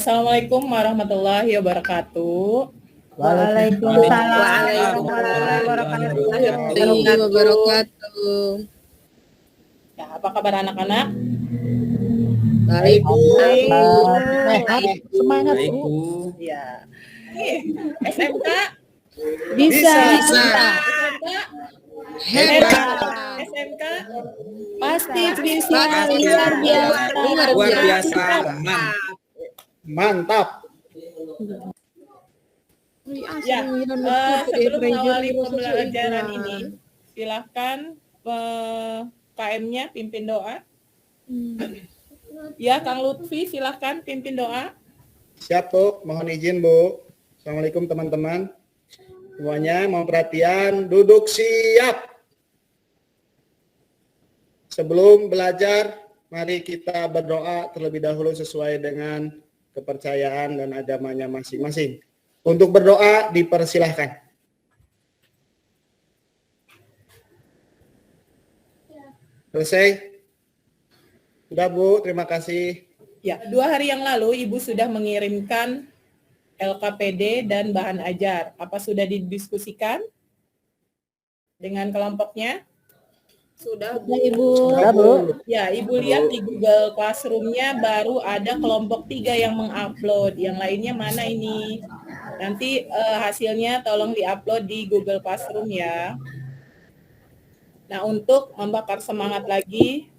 Assalamualaikum warahmatullahi wabarakatuh. Waalaikumsalam warahmatullahi wabarakatuh. Ya, apa kabar anak-anak? Baik, Bu. Semangat, Bu. Ya. SMK Bisa. SMK Hebat. SMK pasti bisa Luar biasa. Mantap. Ya, sebelum mengawali pembelajaran ini, silahkan KM-nya pimpin doa. Ya, Kang Lutfi, silahkan pimpin doa. Siap, Bu. Mohon izin, Bu. Assalamualaikum, teman-teman. Semuanya mohon perhatian, duduk siap. Sebelum belajar, mari kita berdoa terlebih dahulu sesuai dengan kepercayaan dan agamanya masing-masing. Untuk berdoa, dipersilahkan. Selesai? Sudah, Bu. Terima kasih. Ya, 2 hari yang lalu Ibu sudah mengirimkan LKPD dan bahan ajar. Apa sudah didiskusikan dengan kelompoknya? Sudah, Ibu. Sudah, Bu. Ya, Ibu lihat di Google Classroom-nya baru ada kelompok 3 yang mengupload. Yang lainnya mana ini? Nanti hasilnya tolong diupload di Google Classroom ya. Nah, untuk membakar semangat lagi,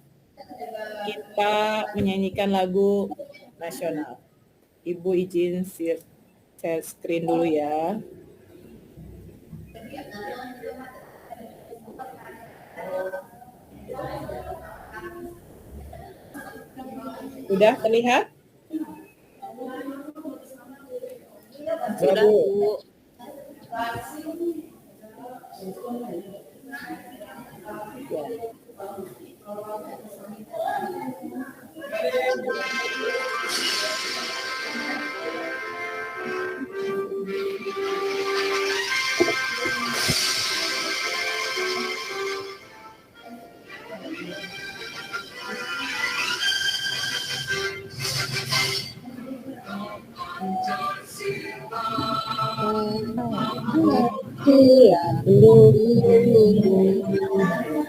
kita menyanyikan lagu nasional. Ibu izin share screen dulu ya. Sudah terlihat? Sudah, Bu.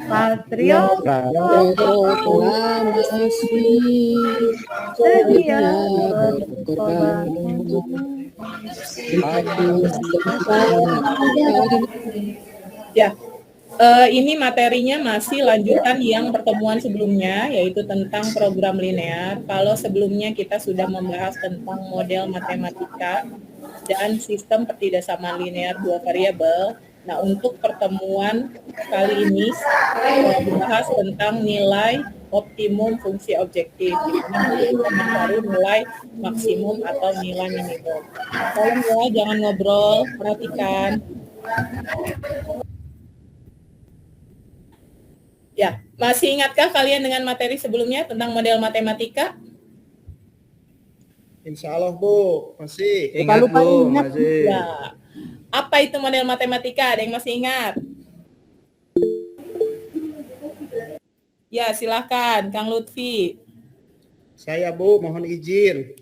Patriot Proklamasi sedia berkorban. Ya, ini materinya masih lanjutan yang pertemuan sebelumnya, yaitu tentang program linear. Kalau sebelumnya kita sudah membahas tentang model matematika dan sistem pertidaksamaan linear 2 variabel. Nah, untuk pertemuan kali ini dibahas tentang nilai optimum fungsi objektif. Kita mencari nilai maksimum atau nilai minimum. Tolong ya, jangan ngobrol, perhatikan. Ya, masih ingatkah kalian dengan materi sebelumnya tentang model matematika? Insya Allah, Bu. Masih. Ingat, Bu, masih. Ya. Apa itu model matematika? Ada yang masih ingat? Ya, silakan, Kang Lutfi. Saya, Bu, mohon izin.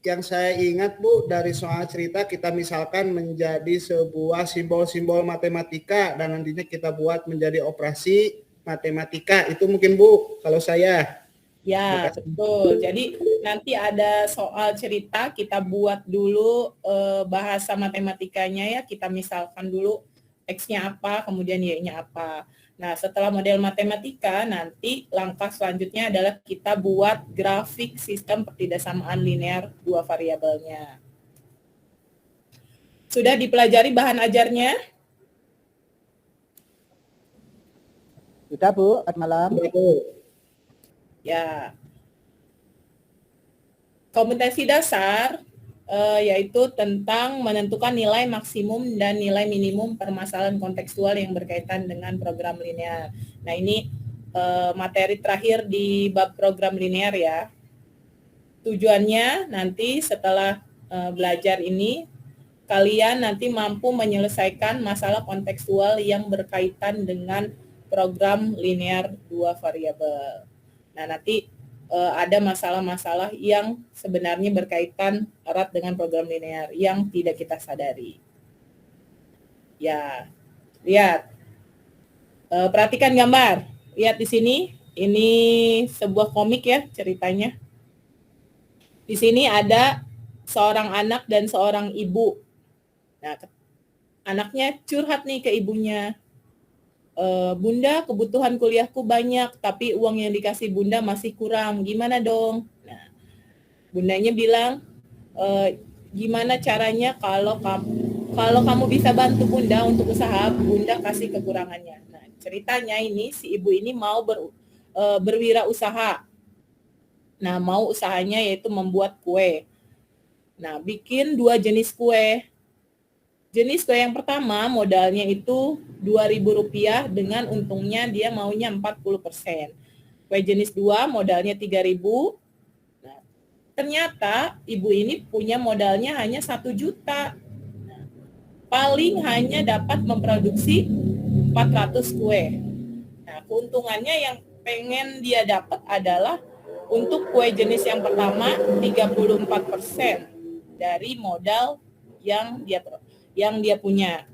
Yang saya ingat, Bu, dari soal cerita kita misalkan menjadi sebuah simbol-simbol matematika dan nantinya kita buat menjadi operasi matematika. Itu mungkin, Bu, kalau saya. Ya, betul. Jadi nanti ada soal cerita, kita buat dulu bahasa matematikanya ya, kita misalkan dulu X-nya apa, kemudian Y-nya apa. Nah, setelah model matematika, nanti langkah selanjutnya adalah kita buat grafik sistem pertidaksamaan linear 2 variabelnya. Sudah dipelajari bahan ajarnya? Sudah, Bu. Selamat malam. Sudah, Bu. Ya. Kompetensi dasar yaitu tentang menentukan nilai maksimum dan nilai minimum permasalahan kontekstual yang berkaitan dengan program linear. Nah, ini materi terakhir di bab program linear ya. Tujuannya nanti setelah belajar ini, kalian nanti mampu menyelesaikan masalah kontekstual yang berkaitan dengan program linear 2 variabel. Nah, nanti ada masalah-masalah yang sebenarnya berkaitan erat dengan program linear yang tidak kita sadari. Ya, lihat. Perhatikan gambar. Lihat di sini, ini sebuah komik ya ceritanya. Di sini ada seorang anak dan seorang ibu. Nah, anaknya curhat nih ke ibunya. Bunda, kebutuhan kuliahku banyak, tapi uang yang dikasih bunda masih kurang. Gimana dong? Nah, bundanya bilang, gimana caranya kalau kamu bisa bantu bunda untuk usaha, bunda kasih kekurangannya. Nah, ceritanya ini si ibu ini mau berwirausaha. Nah, mau usahanya yaitu membuat kue. Nah, bikin 2 jenis kue. Jenis kue yang pertama modalnya itu Rp2.000 dengan untungnya dia maunya 40%. Kue jenis 2 modalnya Rp3.000. Nah, ternyata ibu ini punya modalnya hanya 1 juta. Nah, paling hanya dapat memproduksi 400 kue. Nah, keuntungannya yang pengen dia dapat adalah untuk kue jenis yang pertama 34% dari modal yang dia punya.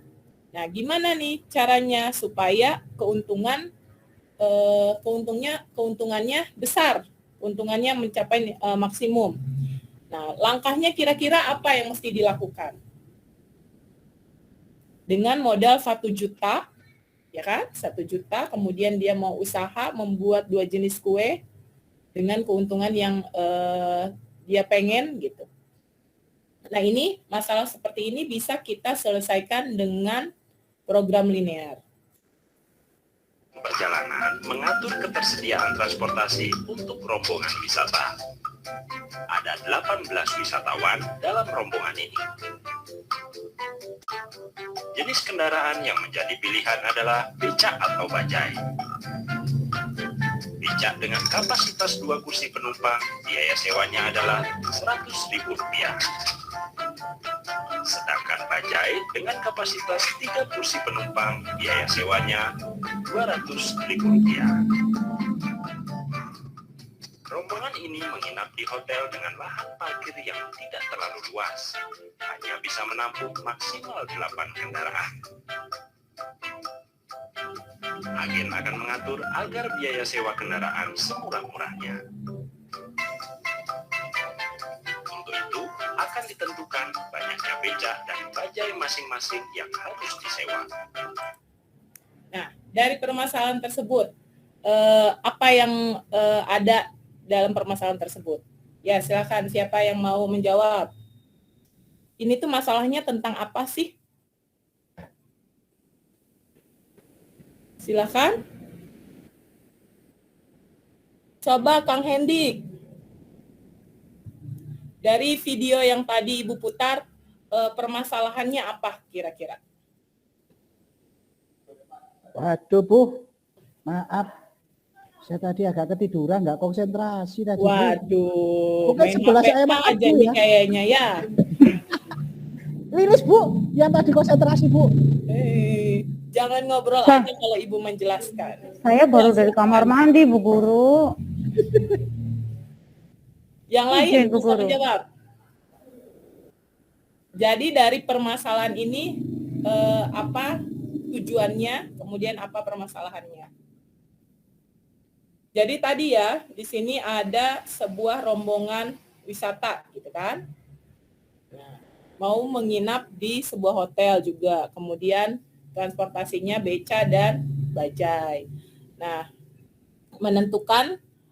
Nah, gimana nih caranya supaya keuntungannya besar, keuntungannya mencapai maksimum. Nah, langkahnya kira-kira apa yang mesti dilakukan? Dengan modal 1 juta, ya kan? 1 juta, kemudian dia mau usaha membuat 2 jenis kue dengan keuntungan yang dia pengen gitu. Nah, ini masalah seperti ini bisa kita selesaikan dengan program linear. Perjalanan mengatur ketersediaan transportasi untuk rombongan wisata. Ada 18 wisatawan dalam rombongan ini. Jenis kendaraan yang menjadi pilihan adalah becak atau bajai. Becak dengan kapasitas 2 kursi penumpang, biaya sewanya adalah Rp100.000. Sedangkan bajai dengan kapasitas 3 kursi penumpang, biaya sewanya Rp200.000. Rombongan ini menginap di hotel dengan lahan parkir yang tidak terlalu luas, hanya bisa menampung maksimal 8 kendaraan. Agen akan mengatur agar biaya sewa kendaraan semurah-murahnya. Untuk itu, akan ditentukan banyaknya becak dan bajai masing-masing yang harus disewa. Nah, dari permasalahan tersebut, apa yang ada dalam permasalahan tersebut? Ya, silakan siapa yang mau menjawab. Ini tuh masalahnya tentang apa sih? Silakan. Coba Kang Hendik. Dari video yang tadi Ibu putar, permasalahannya apa kira-kira? Waduh, Bu. Maaf. Saya tadi agak ketiduran, nggak konsentrasi tadi. Waduh, Bukan sebelah saya maaf, aja Bu, nih ya. kayaknya ya. Lilis, Bu, yang tadi konsentrasi, Bu. Jangan ngobrol aja kalau Ibu menjelaskan. Saya baru dari kamar mandi, Bu Guru. Yang lain Izin, Bu bisa Guru. menjawab. Jadi dari permasalahan ini apa tujuannya, kemudian apa permasalahannya? Jadi tadi ya, di sini ada sebuah rombongan wisata, gitu kan? Nah, mau menginap di sebuah hotel juga, kemudian transportasinya beca dan bajai. Nah,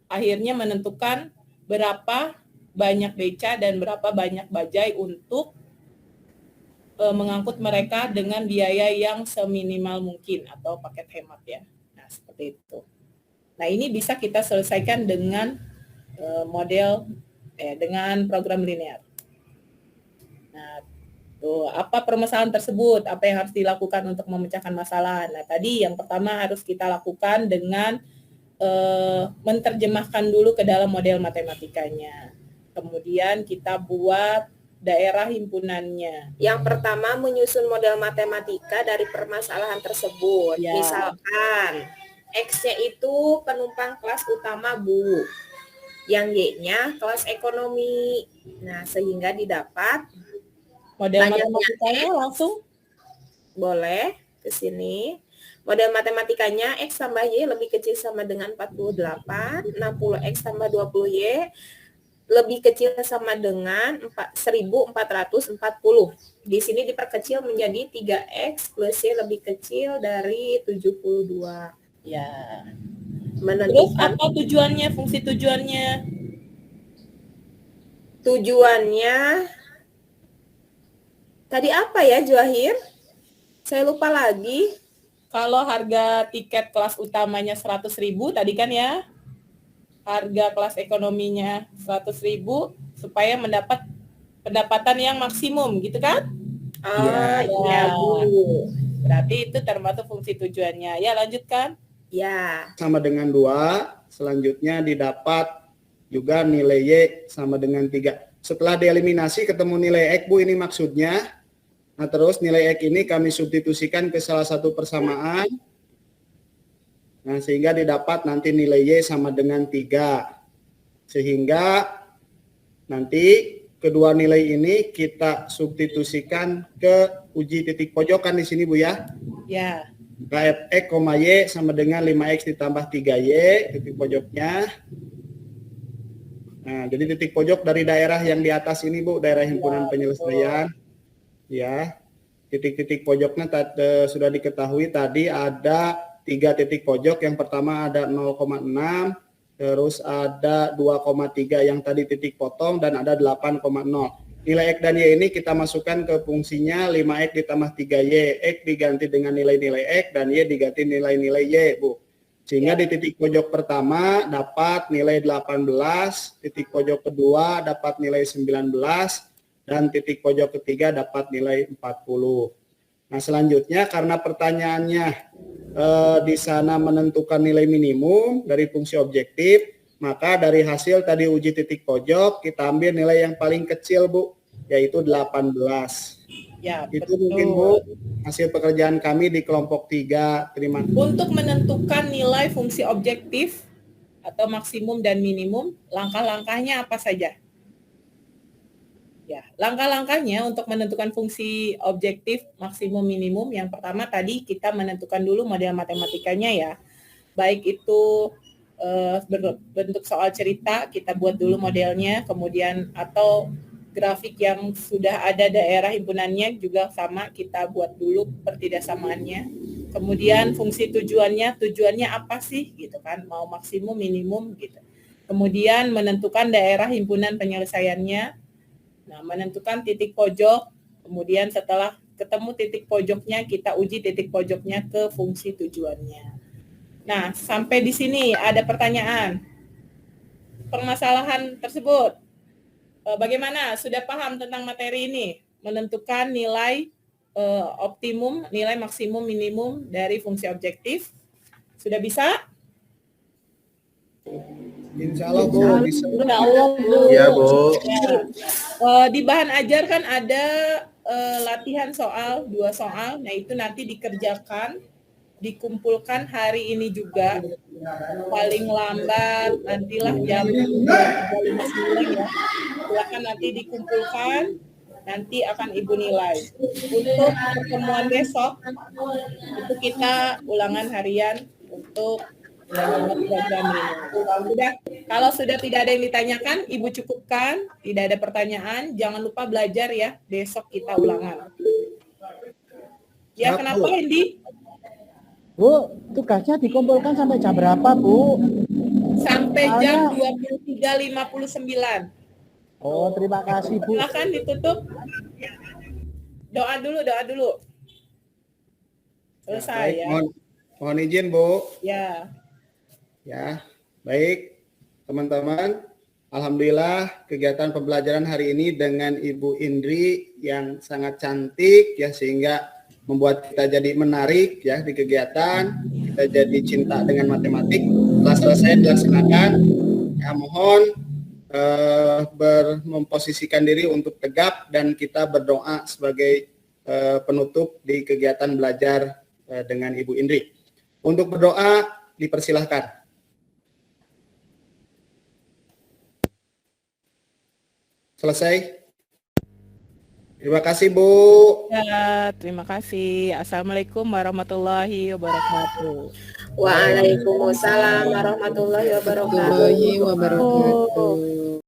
akhirnya menentukan berapa banyak beca dan berapa banyak bajai untuk mengangkut mereka dengan biaya yang seminimal mungkin atau paket hemat ya. Nah, seperti itu. Nah, ini bisa kita selesaikan dengan dengan program linear. Nah, tuh, apa permasalahan tersebut? Apa yang harus dilakukan untuk memecahkan masalah? Nah, tadi yang pertama harus kita lakukan dengan menerjemahkan dulu ke dalam model matematikanya. Kemudian kita buat daerah himpunannya. Yang pertama menyusun model matematika dari permasalahan tersebut. Ya. Misalkan X-nya itu penumpang kelas utama, Bu. yang Y-nya kelas ekonomi. Nah, sehingga didapat Model banyaknya matematikanya langsung boleh ke sini. Model matematikanya X tambah Y lebih kecil sama dengan 48, 60X tambah 20Y lebih kecil sama dengan 1440. Di sini diperkecil menjadi 3X plus Y lebih kecil dari 72. ya. Terus Menentukan apa tujuannya, fungsi tujuannya? tujuannya tadi apa ya, Juahir? Saya lupa lagi. Kalau harga tiket kelas utamanya 100.000 tadi kan ya, harga kelas ekonominya 100.000 supaya mendapat pendapatan yang maksimum gitu kan? Oh, iya, Bu. Berarti itu termasuk fungsi tujuannya. Ya, lanjutkan. Ya. Sama dengan 2, selanjutnya didapat juga nilai Y sama dengan 3. Setelah dieliminasi ketemu nilai X, Bu, ini maksudnya. Nah, terus nilai X ini kami substitusikan ke salah satu persamaan. Nah, sehingga didapat nanti nilai Y sama dengan 3. Sehingga nanti kedua nilai ini kita substitusikan ke uji titik pojokan di sini, Bu ya. Ya. X, Y sama dengan 5X ditambah 3Y, titik pojoknya. Nah, jadi titik pojok dari daerah yang di atas ini, Bu, daerah himpunan penyelesaian. Ya, titik-titik pojoknya sudah diketahui tadi ada 3 titik pojok. Yang pertama ada 0,6, terus ada 2,3 yang tadi titik potong, dan ada 8,0. Nilai X dan Y ini kita masukkan ke fungsinya 5X ditambah 3Y. X diganti dengan nilai-nilai X dan Y diganti nilai-nilai Y, Bu. Sehingga di titik pojok pertama dapat nilai 18, titik pojok kedua dapat nilai 19, dan titik pojok ketiga dapat nilai 40. Nah, selanjutnya karena pertanyaannya di sana menentukan nilai minimum dari fungsi objektif, maka dari hasil tadi uji titik pojok kita ambil nilai yang paling kecil, Bu, yaitu 18. Ya, Itu betul. mungkin, Bu, hasil pekerjaan kami di kelompok 3. Terima kasih. Untuk menentukan nilai fungsi objektif atau maksimum dan minimum, langkah-langkahnya apa saja? Ya, langkah-langkahnya untuk menentukan fungsi objektif maksimum minimum, yang pertama tadi kita menentukan dulu model matematikanya ya. Baik itu berbentuk soal cerita, kita buat dulu modelnya, kemudian atau grafik yang sudah ada daerah himpunannya juga sama, kita buat dulu pertidaksamaannya. Kemudian fungsi tujuannya apa sih gitu kan, mau maksimum minimum gitu. Kemudian menentukan daerah himpunan penyelesaiannya. Nah, menentukan titik pojok, kemudian setelah ketemu titik pojoknya, kita uji titik pojoknya ke fungsi tujuannya. Nah, sampai di sini ada pertanyaan. Permasalahan tersebut, bagaimana? Sudah paham tentang materi ini? Menentukan nilai optimum, nilai maksimum, minimum dari fungsi objektif. Sudah bisa? Insya Allah, Bu, bisa. Insya Allah, Bu. Iya, Bu. Ya. Di bahan ajar kan ada latihan soal, 2 soal. Nah, itu nanti dikerjakan, dikumpulkan hari ini juga. Paling lambat nantilah jam 3.59 ya. Silakan nanti dikumpulkan, nanti akan Ibu nilai. Untuk pertemuan besok, itu kita ulangan harian untuk program ini. Sudah, kalau sudah tidak ada yang ditanyakan, Ibu cukupkan. Tidak ada pertanyaan, jangan lupa belajar ya. Besok kita ulangan. Ya, Siap, kenapa, Bu. Hendy? Bu, tugasnya dikumpulkan sampai jam berapa, Bu? Sampai jam 23.59. Oh, terima kasih, Bu. Silakan ditutup. Doa dulu. Selesai ya. Mohon izin, Bu. Ya. Ya, baik teman-teman. Alhamdulillah kegiatan pembelajaran hari ini dengan Ibu Indri yang sangat cantik ya, sehingga membuat kita jadi menarik ya di kegiatan. Kita jadi cinta dengan matematik. Setelah selesai dilaksanakan, ya mohon memposisikan diri untuk tegap dan kita berdoa sebagai penutup di kegiatan belajar dengan Ibu Indri. Untuk berdoa dipersilahkan. Selesai? Terima kasih, Bu. Ya, terima kasih. Assalamualaikum warahmatullahi wabarakatuh. Waalaikumsalam warahmatullahi wabarakatuh. Warahmatullahi wabarakatuh.